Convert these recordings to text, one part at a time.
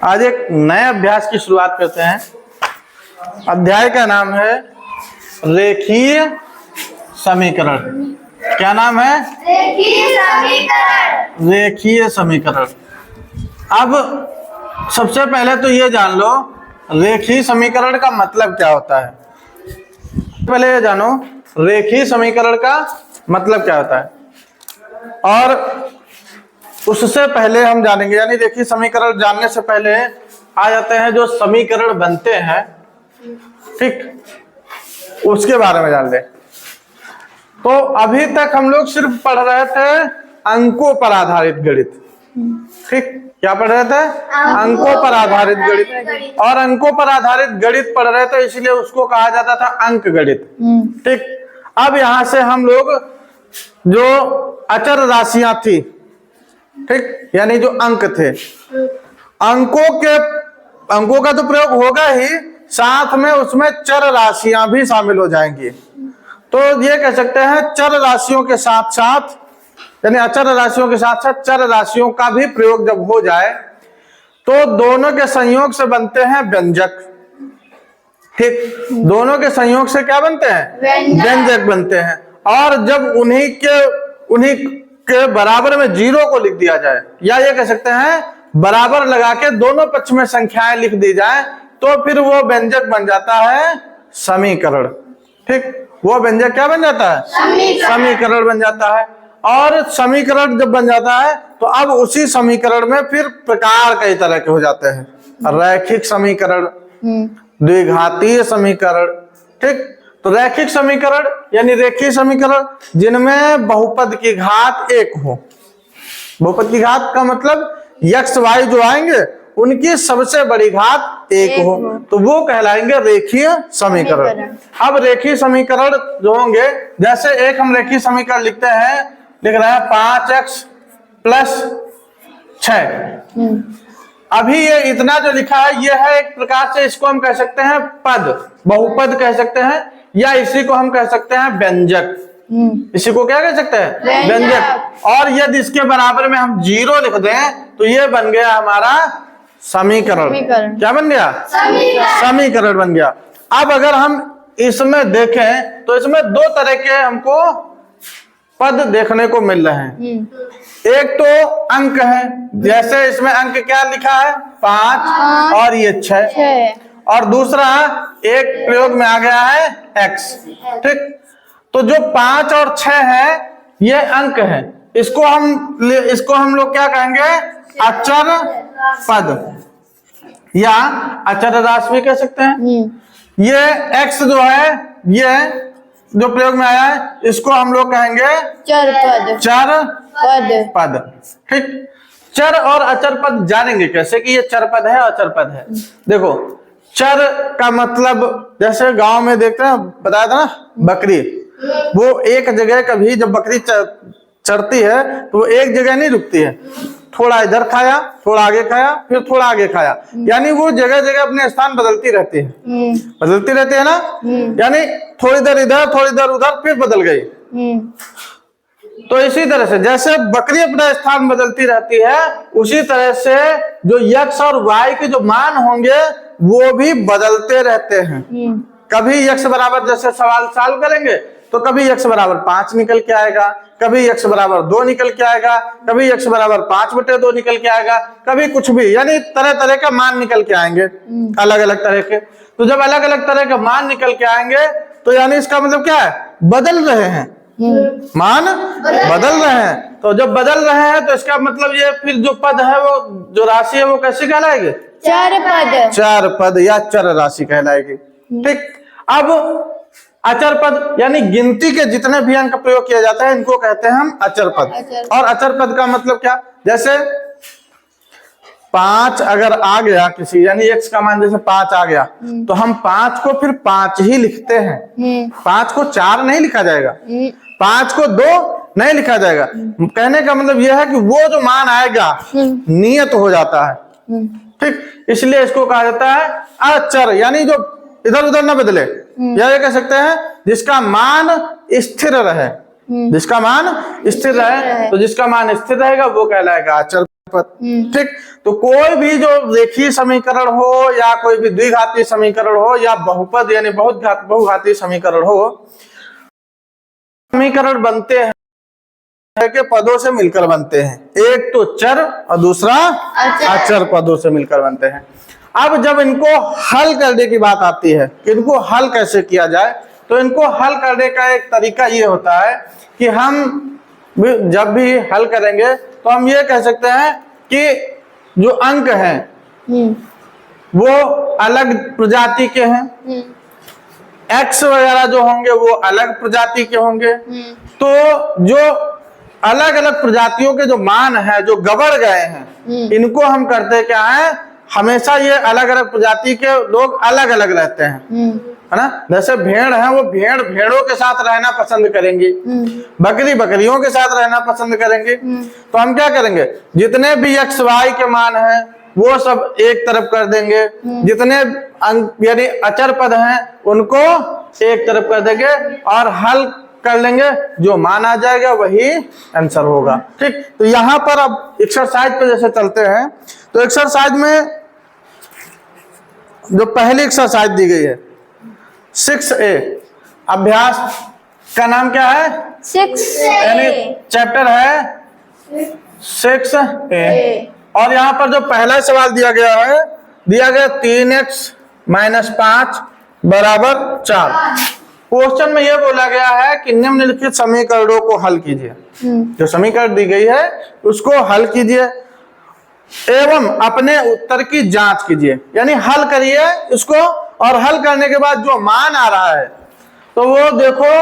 आज एक नए अभ्यास की शुरुआत करते हैं। अध्याय का नाम है रेखीय समीकरण। क्या नाम है? रेखीय समीकरण। रेखीय समीकरण। अब सबसे पहले तो ये जान लो रेखीय समीकरण का मतलब क्या होता है। पहले ये जानो रेखीय समीकरण का मतलब क्या होता है, और उससे पहले हम जानेंगे, यानी रेखीय समीकरण जानने से पहले आ जाते हैं जो समीकरण बनते हैं, ठीक, उसके बारे में जान ले। तो अभी तक हम लोग सिर्फ पढ़ रहे थे अंकों पर आधारित गणित, ठीक। क्या पढ़ रहे थे? अंकों पर आधारित गणित। और अंकों पर आधारित गणित पढ़ रहे थे इसलिए उसको कहा जाता था अंक गणित, ठीक। अब यहां से हम लोग जो अचर राशियां थी, ठीक, यानी जो अंक थे, अंकों का तो प्रयोग होगा ही, साथ में उसमें चर राशियां भी शामिल हो जाएंगी। तो ये कह सकते हैं चर राशियों के साथ साथ, यानी अचर राशियों के साथ साथ चर राशियों का भी प्रयोग जब हो जाए तो दोनों के संयोग से बनते हैं व्यंजक, ठीक। दोनों के संयोग से क्या बनते हैं? व्यंजक बनते हैं। और जब उन्हीं के बराबर में जीरो को लिख दिया जाए, या ये कह सकते हैं बराबर लगा के दोनों पक्ष में संख्याएं लिख दी जाए, तो फिर वो व्यंजक बन जाता है समीकरण, ठीक। वो व्यंजक क्या बन जाता है? समीकरण बन जाता है। और समीकरण जब बन जाता है तो अब उसी समीकरण में फिर प्रकार कई तरह के हो जाते हैं। रैखिक समीकरण, द्विघातीय समीकरण, ठीक। तो रैखिक समीकरण यानी रेखीय समीकरण जिनमें बहुपद की घात एक हो। बहुपद की घात का मतलब यक्स वाई जो आएंगे उनकी सबसे बड़ी घात एक हो, तो वो कहलाएंगे रेखीय समीकरण। अब रेखीय समीकरण जो होंगे, जैसे एक हम रेखीय समीकरण लिख रहे हैं 5x + 6। अभी ये इतना जो लिखा है ये है एक प्रकार से, इसको हम कह सकते हैं पद, बहुपद कह सकते हैं, या इसी को हम कह सकते हैं व्यंजक। इसी को क्या कह सकते हैं? व्यंजक। और यदि इसके बराबर में हम जीरो लिख दें तो ये बन गया हमारा समीकरण। क्या बन गया? समीकरण बन गया। अब अगर हम इसमें देखें तो इसमें दो तरह के हमको पद देखने को मिल रहे हैं। एक तो अंक है, जैसे इसमें अंक क्या लिखा है? 5 और ये 6। और दूसरा एक प्रयोग में आ गया है x, ठीक। तो जो 5 और 6 है ये अंक है, इसको हम लोग क्या कहेंगे? अचर पद या अचर राशि भी कह सकते हैं। ये x जो है, ये जो प्रयोग में आया है, इसको हम लोग कहेंगे चर पद, ठीक। चर और अचर पद जानेंगे कैसे कि ये चर पद है अचर पद है। देखो चर का मतलब, जैसे गांव में देखते हैं, बताया था ना, बकरी, वो एक जगह कभी जब बकरी चरती है तो वो एक जगह नहीं रुकती है, थोड़ा इधर खाया, थोड़ा आगे खाया, फिर थोड़ा आगे खाया, यानी वो जगह जगह अपने स्थान बदलती रहती है, ना, यानी थोड़ी देर इधर थोड़ी देर उधर, फिर बदल गई। तो इसी तरह से जैसे बकरी अपना स्थान बदलती रहती है, उसी तरह से जो यक्स और वाई के जो मान होंगे वो भी बदलते रहते हैं। कभी यक्स बराबर, जैसे सवाल सॉल्व करेंगे तो कभी यक्स बराबर 5 निकल के आएगा, कभी यक्स बराबर 2 निकल के आएगा, कभी यक्स बराबर 5/2 निकल के आएगा, कभी कुछ भी, यानी तरह तरह के मान निकल के आएंगे, अलग अलग तरह के। तो जब अलग अलग तरह के मान निकल के आएंगे तो यानी इसका मतलब क्या है? बदल रहे हैं, मान बदल रहे हैं। तो जब बदल रहे हैं तो इसका मतलब ये फिर जो पद है, वो जो राशि है, वो कैसे कहलाएगी? चर पद या चर राशि कहलाएगी, ठीक। अब अचर पद यानी गिनती के जितने भी अंक प्रयोग किया जाता है इनको कहते हैं हम अचर पद। और अचर पद का मतलब क्या? जैसे 5 अगर आ गया किसी, यानी x का मान जैसे 5 आ गया, तो हम 5 को फिर 5 ही लिखते हैं। 5 को 4 नहीं लिखा जाएगा, 5 को 2 नहीं लिखा जाएगा। कहने का मतलब यह है कि वो जो मान आएगा नियत हो जाता है, ठीक। इसलिए इसको कहा जाता है अचर, यानी जो इधर उधर न बदले, या ये कह सकते हैं जिसका मान स्थिर रहे। जिसका मान स्थिर रहे, तो जिसका मान स्थिर रहेगा वो कहलाएगा अचर। ठीक। तो कोई भी जो रेखीय समीकरण हो या कोई भी द्विघातीय समीकरण हो या बहुपद यानी बहुघातीय समीकरण हो, समीकरण बनते हैं के पदों से मिलकर बनते हैं। एक तो चर और दूसरा अचर पदों से मिलकर बनते हैं। अब जब इनको हल करने की बात आती है कि इनको हल कैसे किया जाए, तो इनको हल करने का एक तरीका ये होता है कि हम जब भी हल करेंगे तो हम ये कह सकते हैं कि जो अंक हैं वो अलग प्रजाति के हैं, एक्स वगैरह जो होंगे वो अलग प्रजाति के होंगे। तो जो अलग अलग प्रजातियों के जो मान है जो गड़बड़ गए हैं, इनको हम करते क्या है, हमेशा ये अलग अलग प्रजाति के लोग अलग अलग रहते हैं, है ना। जैसे भेड़ है, वो भेड़ों के साथ रहना पसंद करेंगी, बकरी बकरियों के साथ रहना पसंद करेंगे। तो हम क्या करेंगे, जितने भी एक्स वाई के मान हैं वो सब एक तरफ कर देंगे, जितने अंक यानी अचर पद हैं उनको एक तरफ कर देंगे और हल कर लेंगे, जो मान आ जाएगा वही आंसर होगा। ठीक। तो यहां पर अब एक्सरसाइज पे जैसे चलते हैं, तो एक्सरसाइज में जो पहली एक्सरसाइज दी गई है 6A, अभ्यास का नाम क्या है, 6A, यानी चैप्टर है 6A। और यहाँ पर जो पहला सवाल दिया गया है, दिया गया 3x - 5 = 4। क्वेश्चन में यह बोला गया है कि निम्नलिखित समीकरणों को हल कीजिए। जो समीकरण दी गई है उसको हल कीजिए एवं अपने उत्तर की जांच कीजिए, यानी हल करिए इसको, और हल करने के बाद जो मान आ रहा है तो वो देखो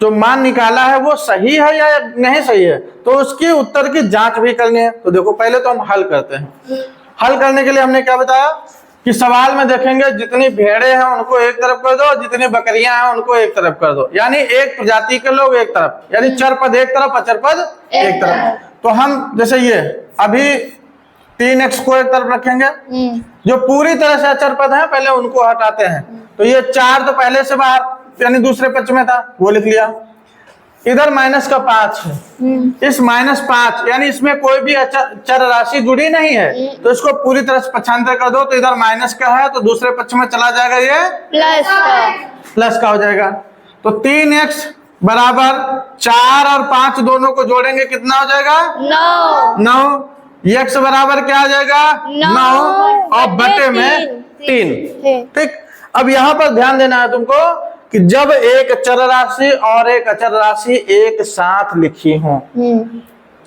जो मान निकाला है वो सही है या नहीं सही है, तो उसकी उत्तर की जांच भी करनी है। तो देखो पहले तो हम हल करते हैं। हल करने के लिए हमने क्या बताया कि सवाल में देखेंगे जितनी भेड़ें हैं उनको एक तरफ कर दो, जितनी बकरियां हैं उनको एक तरफ कर दो, यानी एक प्रजाति के लोग एक तरफ, यानी चर पद एक तरफ अचर पद एक तरफ। तो हम जैसे ये अभी 3x को एक तरफ रखेंगे, जो पूरी तरह से अचर पद है पहले उनको हटाते हैं। तो ये 4 तो पहले से बाहर यानी दूसरे पक्ष में था, वो लिख लिया। इधर -5 है, इस -5 यानी इसमें कोई भी चर राशि जुड़ी नहीं है, तो इसको पूरी तरह से पक्षांतर कर दो। तो इधर माइनस का है तो दूसरे पक्ष में चला जाएगा, ये प्लस का हो जाएगा। तो 3x = 4 और 5 दोनों को जोड़ेंगे कितना हो जाएगा, 9। x बराबर क्या आ जाएगा, 9 और बटे में 3। ठीक। अब यहाँ पर ध्यान देना है तुमको कि जब एक चर राशि और एक अचर राशि एक साथ लिखी हो,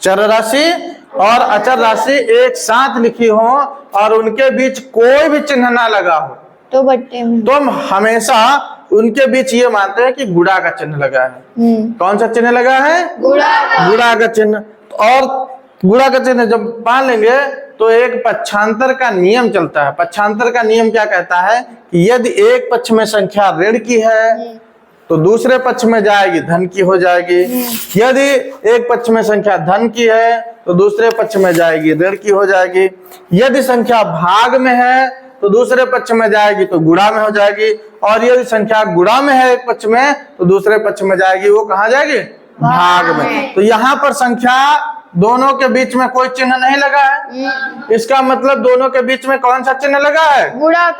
चर राशि और अचर राशि एक साथ लिखी हो और उनके बीच कोई भी चिन्ह ना लगा हो, तो बट्टे में, तो हम हमेशा उनके बीच ये मानते हैं कि गुणा का चिन्ह लगा है। कौन सा चिन्ह लगा है, गुणा का चिन्ह। और गुणा का चिन्ह जब मान लेंगे तो एक पक्षांतर का नियम चलता है। पक्षांतर का नियम क्या कहता है कि यदि एक पक्ष में संख्या ऋण की है तो दूसरे पक्ष में जाएगी धन की हो जाएगी, यदि एक पक्ष में संख्या धन की है तो दूसरे पक्ष में जाएगी ऋण की हो जाएगी, यदि संख्या भाग में है तो दूसरे पक्ष में जाएगी तो गुणा में हो जाएगी, और यदि संख्या गुणा में है एक पक्ष में तो दूसरे पक्ष में जाएगी, वो कहाँ जाएगी, भाग में। तो यहाँ पर संख्या दोनों के बीच में कोई चिन्ह नहीं लगा है, इसका मतलब दोनों के बीच में कौन सा चिन्ह लगा है, गुणा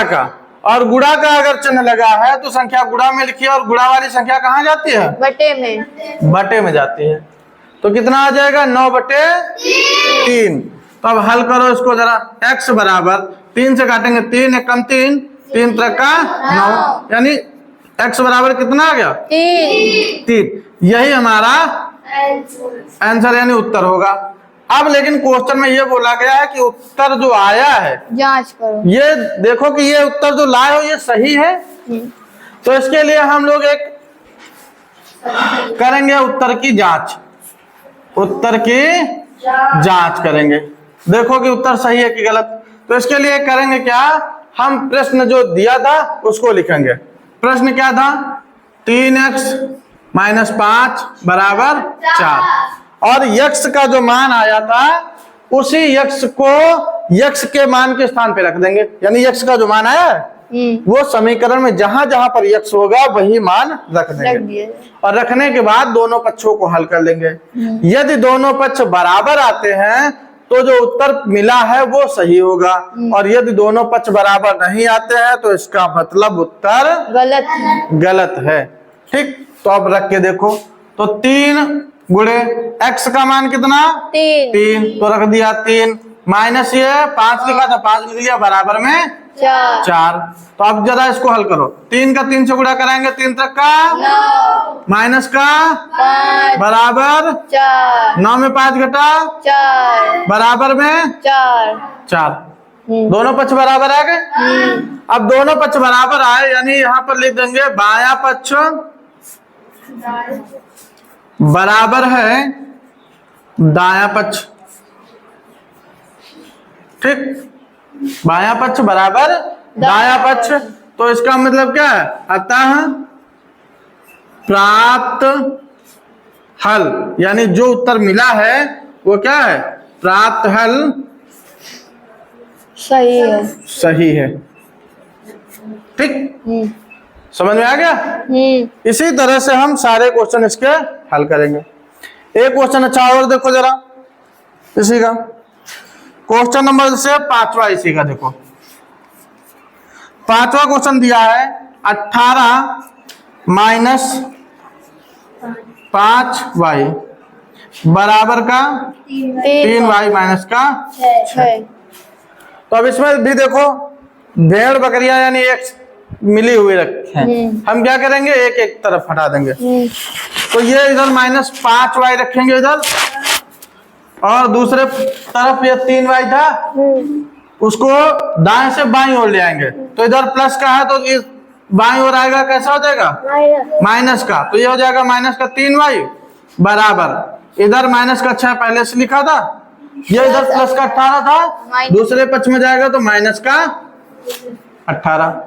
का। और गुणा का अगर चिन्ह लगा है तो संख्या गुणा में लिखी है, और गुणा वाली संख्या कहाँ जाती है, बटे में जाती है। तो कितना आ जाएगा, 9/3। तो अब हल करो इसको जरा। x = 3 से काटेंगे, 3 × 3 3 × 9, यानी x बराबर कितना आ गया, 3। यही हमारा आंसर यानी उत्तर होगा। अब लेकिन क्वेश्चन में ये बोला गया है कि उत्तर जो आया है जांच करो, ये देखो कि ये उत्तर जो लाए हो ये सही है। तो इसके लिए हम लोग एक करेंगे उत्तर की जांच, उत्तर की जांच करेंगे, देखो कि उत्तर सही है कि गलत। तो इसके लिए करेंगे क्या, हम प्रश्न जो दिया था उसको लिखेंगे। प्रश्न क्या था, 3x - 5 = 4, और x का जो मान आया था उसी x को x के मान के स्थान पे रख देंगे, यानी x का जो मान आया है वो समीकरण में जहां जहां पर x होगा वही मान रख रख देंगे दिए। और रखने के बाद दोनों पक्षों को हल कर लेंगे। यदि दोनों पक्ष बराबर आते हैं तो जो उत्तर मिला है वो सही होगा, और यदि दोनों पक्ष बराबर नहीं आते हैं तो इसका मतलब उत्तर गलत है। गलत है। ठीक, तो अब रख के देखो, तो 3 गुणे x का मान कितना 3 3, तो रख दिया 3 माइनस ये 5 लिखा था 5 लिख दिया बराबर में 4 4। तो अब जरा इसको हल करो, 3 का 3 से गुणा कराएंगे 3 तक का 9 माइनस का 5 बराबर 4 9 में 5 घटा 4 बराबर में 4 दोनों पक्ष बराबर आ गए। अब दोनों पक्ष बराबर आए यानी यहाँ पर लिख देंगे बाया पक्ष बराबर है दाया पक्ष। ठीक, बाया पक्ष बराबर दाया पक्ष, तो इसका मतलब क्या है, अतः प्राप्त हल यानी जो उत्तर मिला है वो क्या है, प्राप्त हल सही है। सही है। ठीक, समझ में आ गया। इसी तरह से हम सारे क्वेश्चन इसके हल करेंगे। एक क्वेश्चन अच्छा और देखो जरा इसी का, क्वेश्चन नंबर से 5वां इसी का देखो। 5वां क्वेश्चन दिया है 18 माइनस 5y बराबर का 3y माइनस का 6। तो अब इसमें भी देखो भेड़ बकरियां यानी एक मिली हुई रखे हैं, हम क्या करेंगे एक एक तरफ हटा देंगे। तो ये इधर माइनस 5y रखेंगे इधर, और दूसरे तरफ ये 3y था उसको दाएं से बाईं ओर ले आएंगे, तो इधर प्लस का है तो इस बाईं ओर आएगा कैसा हो जाएगा माइनस का, तो ये हो जाएगा माइनस का 3y बराबर इधर माइनस का 6 पहले से लिखा था, ये इधर प्लस का 18 था, दूसरे पक्ष में जाएगा तो माइनस का 18।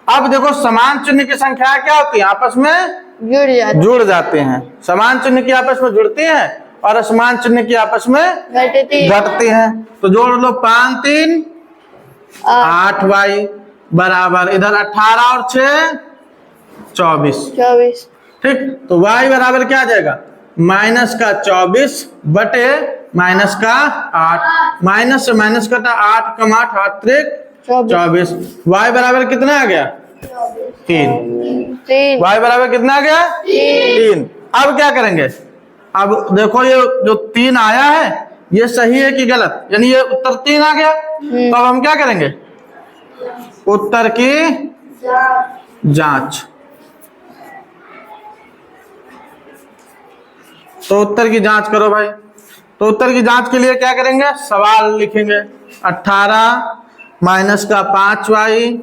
अब देखो समान चिन्ह की संख्या क्या होती है, आपस में जुड़ जाते हैं। समान चिन्ह की आपस में जुड़ती हैं और असमान चिन्ह की आपस में घटती हैं। तो जोड़ लो 5 3 8y बराबर इधर 18 और 6 24। ठीक, तो y बराबर क्या आ जाएगा माइनस का 24 बटे माइनस का 8, माइनस से माइनस कटा 8 कम 8 8 त्रिक 24। y बराबर कितना आ गया 3। y बराबर कितना आ गया 3। अब क्या करेंगे, अब देखो ये जो 3 आया है ये सही है कि गलत, यानी ये उत्तर 3 आ गया। तो अब हम क्या करेंगे उत्तर की जांच। तो उत्तर की जांच करो भाई। तो उत्तर की जांच के लिए क्या करेंगे, सवाल लिखेंगे 18 माइनस का 5y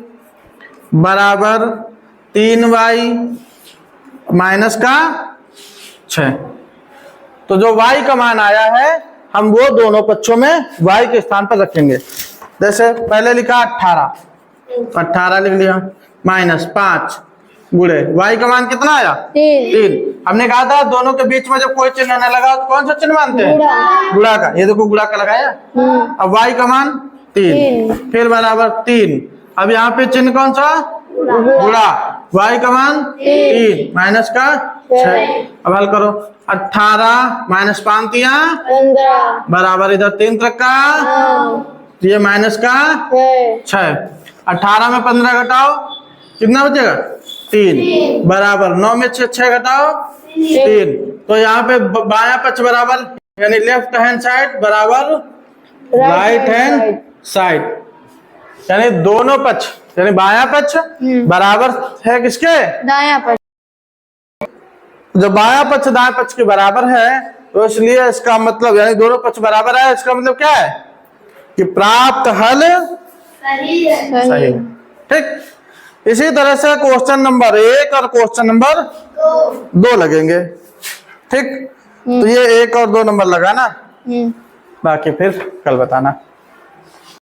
बराबर 3y माइनस का 6। तो जो y का मान आया है हम वो दोनों पक्षों में y के स्थान पर रखेंगे। जैसे पहले लिखा 18 लिख लिया माइनस 5 गुणे y का मान कितना आया 3। हमने कहा था दोनों के बीच में जब कोई चिन्ह न लगा तो कौन सा चिन्ह मानते हैं गुणा का, ये देखो गुणा का लगाया। अब y का मान 3 फिर बराबर 3, अब यहाँ पे चिन्ह कौन सा गुणा, y का मान 3 माइनस का 6। अब हल करो 18 माइनस 5 15 बराबर इधर 3 तक का ये माइनस का 6। 18 में 15 घटाओ कितना बचेगा 3 बराबर 9 में 6 घटाओ 3। तो यहाँ पे बायां पक्ष बराबर यानी लेफ्ट हैंड साइड बराबर राइट हैंड साइड, यानी दोनों पक्ष यानी बायां पक्ष बराबर है किसके दायां पक्ष। जब बायां पक्ष दाएं पक्ष के बराबर है तो इसलिए इसका मतलब यानी दोनों पक्ष बराबर है, इसका मतलब क्या है कि प्राप्त हल सही है। ठीक, इसी तरह से क्वेश्चन नंबर 1 और क्वेश्चन नंबर 2 लगेंगे। ठीक, तो ये 1 और 2 नंबर लगाना, बाकी फिर कल बताना।